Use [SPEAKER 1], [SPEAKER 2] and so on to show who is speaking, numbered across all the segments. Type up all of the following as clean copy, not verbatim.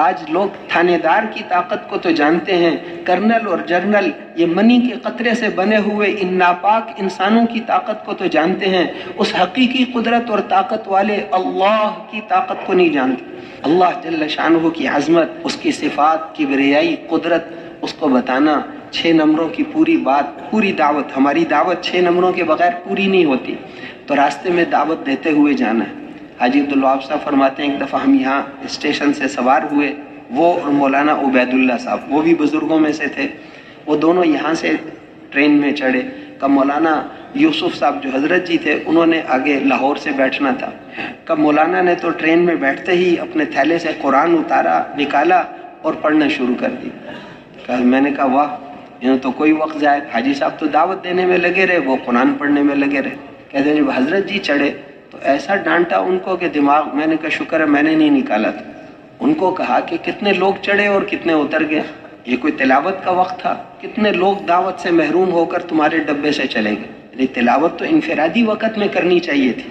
[SPEAKER 1] آج لوگ تھانے دار کی طاقت کو تو جانتے ہیں، کرنل اور جرنل یہ منی کے قطرے سے بنے ہوئے ان ناپاک انسانوں کی طاقت کو تو جانتے ہیں، اس حقیقی قدرت اور طاقت والے اللہ کی طاقت کو نہیں جانتے۔ اللہ جل شانہ کی عظمت، اس کی صفات، کبریائی، قدرت، اس کو بتانا 6 نمبروں کی پوری بات، پوری دعوت۔ ہماری دعوت 6 نمبروں کے بغیر پوری نہیں ہوتی، تو راستے میں دعوت دیتے ہوئے جانا ہے۔ حاجی عبدالوہاب صاحب فرماتے ہیں ایک دفعہ ہم یہاں اسٹیشن سے سوار ہوئے، وہ اور مولانا عبید اللہ صاحب، وہ بھی بزرگوں میں سے تھے، وہ دونوں یہاں سے ٹرین میں چڑھے۔ کب مولانا یوسف صاحب جو حضرت جی تھے انہوں نے آگے لاہور سے بیٹھنا تھا، کب مولانا نے تو ٹرین میں بیٹھتے ہی اپنے تھیلے سے قرآن اتارا، نکالا اور پڑھنا شروع کر دی۔ میں نے کہا واہ، یہ تو کوئی وقت ضائع، حاجی صاحب تو دعوت دینے میں لگے رہے، وہ قرآن پڑھنے میں لگے رہے۔ کہتے ہیں جب حضرت جی چڑھے تو ایسا ڈانٹا ان کو کہ دماغ، میں نے کہا شکر ہے میں نے نہیں نکالا تھا۔ ان کو کہا کہ کتنے لوگ چڑھے اور کتنے اتر گئے، یہ کوئی تلاوت کا وقت تھا؟ کتنے لوگ دعوت سے محروم ہو کر تمہارے ڈبے سے چلے گئے؟ یعنی تلاوت تو انفرادی وقت میں کرنی چاہیے تھی،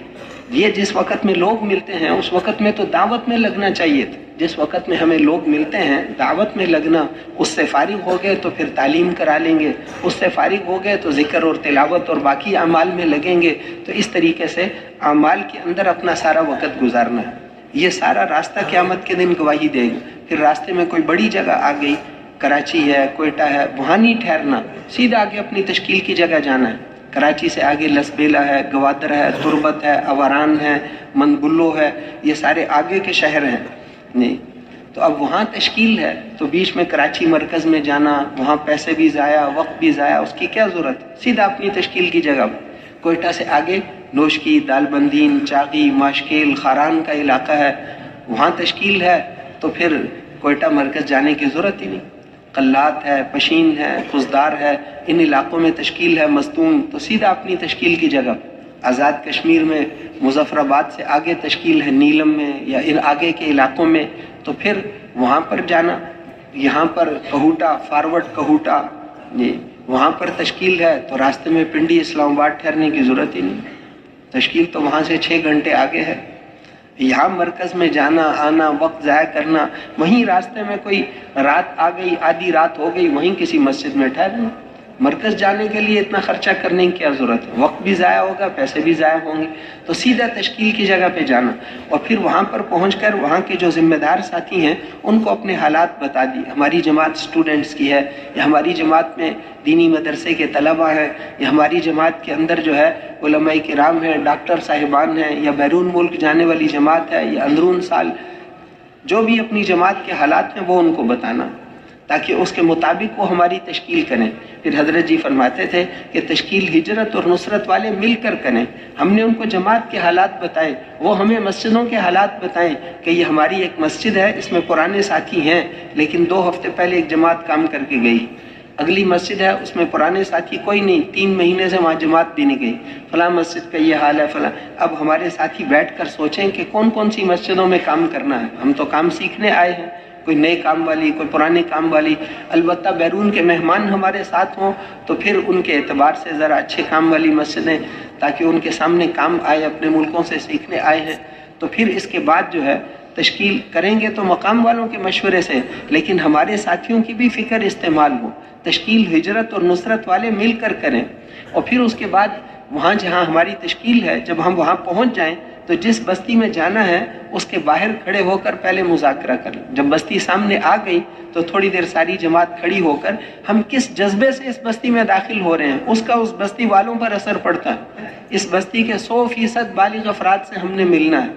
[SPEAKER 1] یہ جس وقت میں لوگ ملتے ہیں اس وقت میں تو دعوت میں لگنا چاہیے تھا۔ جس وقت میں ہمیں لوگ ملتے ہیں دعوت میں لگنا، اس سے فارغ ہو گئے تو پھر تعلیم کرا لیں گے، اس سے فارغ ہو گئے تو ذکر اور تلاوت اور باقی اعمال میں لگیں گے۔ تو اس طریقے سے اعمال کے اندر اپنا سارا وقت گزارنا ہے، یہ سارا راستہ قیامت کے دن گواہی دے گا۔ پھر راستے میں کوئی بڑی جگہ آ گئی، کراچی ہے، کوئٹہ ہے، وہاں نہیں ٹھہرنا، سیدھا آگے اپنی تشکیل کی جگہ جانا ہے۔ کراچی سے آگے لسبیلا ہے، گوادر ہے، تربت ہے، اواران ہے، مندبلو ہے، یہ سارے آگے کے شہر ہیں۔ نہیں تو اب وہاں تشکیل ہے تو بیچ میں کراچی مرکز میں جانا، وہاں پیسے بھی ضائع، وقت بھی ضائع، اس کی کیا ضرورت ہے؟ سیدھا اپنی تشکیل کی جگہ۔ کوئٹہ سے آگے نوشکی، دال بندین، چاغی، ماشکیل، خاران کا علاقہ ہے، وہاں تشکیل ہے تو پھر کوئٹہ مرکز جانے کی ضرورت ہی نہیں۔ قلات ہے، پشین ہے، خزدار ہے، ان علاقوں میں تشکیل ہے، مستون، تو سیدھا اپنی تشکیل کی جگہ۔ آزاد کشمیر میں مظفر آباد سے آگے تشکیل ہے، نیلم میں یا ان آگے کے علاقوں میں، تو پھر وہاں پر جانا۔ یہاں پر کہوٹہ، فارورڈ کہوٹہ، وہاں پر تشکیل ہے تو راستے میں پنڈی، اسلام آباد ٹھہرنے کی ضرورت ہی نہیں، تشکیل تو وہاں سے 6 گھنٹے آگے ہے۔ یہاں مرکز میں جانا آنا، وقت ضائع کرنا، وہیں راستے میں کوئی رات آ گئی، آدھی رات ہو گئی، وہیں کسی مسجد میں ٹھہرنا۔ مرکز جانے کے لیے اتنا خرچہ کرنے کی کیا ضرورت ہے؟ وقت بھی ضائع ہوگا، پیسے بھی ضائع ہوں گے، تو سیدھا تشکیل کی جگہ پہ جانا۔ اور پھر وہاں پر پہنچ کر وہاں کے جو ذمہ دار ساتھی ہیں ان کو اپنے حالات بتا دی، ہماری جماعت اسٹوڈنٹس کی ہے، یا ہماری جماعت میں دینی مدرسے کے طلبہ ہیں، یا ہماری جماعت کے اندر جو ہے علماء کرام ہیں، ڈاکٹر صاحبان ہیں، یا بیرون ملک جانے والی جماعت ہے، یا اندرون سال، جو بھی اپنی جماعت کے حالات ہیں وہ ان کو بتانا، تاکہ اس کے مطابق وہ ہماری تشکیل کریں۔ پھر حضرت جی فرماتے تھے کہ تشکیل ہجرت اور نصرت والے مل کر کریں۔ ہم نے ان کو جماعت کے حالات بتائے، وہ ہمیں مسجدوں کے حالات بتائیں کہ یہ ہماری ایک مسجد ہے، اس میں پرانے ساتھی ہیں، لیکن 2 ہفتے پہلے ایک جماعت کام کر کے گئی۔ اگلی مسجد ہے اس میں پرانے ساتھی کوئی نہیں، 3 مہینے سے وہاں جماعت بھی نہیں گئی، فلاں مسجد کا یہ حال ہے فلاں۔ اب ہمارے ساتھی بیٹھ کر سوچیں کہ کون کون سی مسجدوں میں کام کرنا ہے۔ ہم تو کام سیکھنے آئے ہیں، کوئی نئے کام والی، کوئی پرانے کام والی، البتہ بیرون کے مہمان ہمارے ساتھ ہوں تو پھر ان کے اعتبار سے ذرا اچھے کام والی مسجدیں، تاکہ ان کے سامنے کام آئے، اپنے ملکوں سے سیکھنے آئے ہیں۔ تو پھر اس کے بعد جو ہے تشکیل کریں گے تو مقام والوں کے مشورے سے، لیکن ہمارے ساتھیوں کی بھی فکر استعمال ہو۔ تشکیل ہجرت اور نصرت والے مل کر کریں، اور پھر اس کے بعد وہاں جہاں ہماری تشکیل ہے جب ہم وہاں پہنچ جائیں تو جس بستی میں جانا ہے اس کے باہر کھڑے ہو کر پہلے مذاکرہ کر لیں۔ جب بستی سامنے آ گئی تو تھوڑی دیر ساری جماعت کھڑی ہو کر ہم کس جذبے سے اس بستی میں داخل ہو رہے ہیں اس کا اس بستی والوں پر اثر پڑتا ہے۔ اس بستی کے 100% بالغ افراد سے ہم نے ملنا ہے،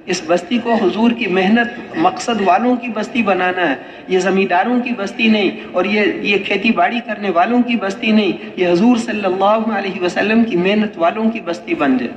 [SPEAKER 1] اس بستی کو حضور کی محنت مقصد والوں کی بستی بنانا ہے، یہ زمینداروں کی بستی نہیں، اور یہ کھیتی باڑی کرنے والوں کی بستی نہیں، یہ حضور صلی اللہ علیہ وسلم کی محنت والوں کی بستی بن جائے۔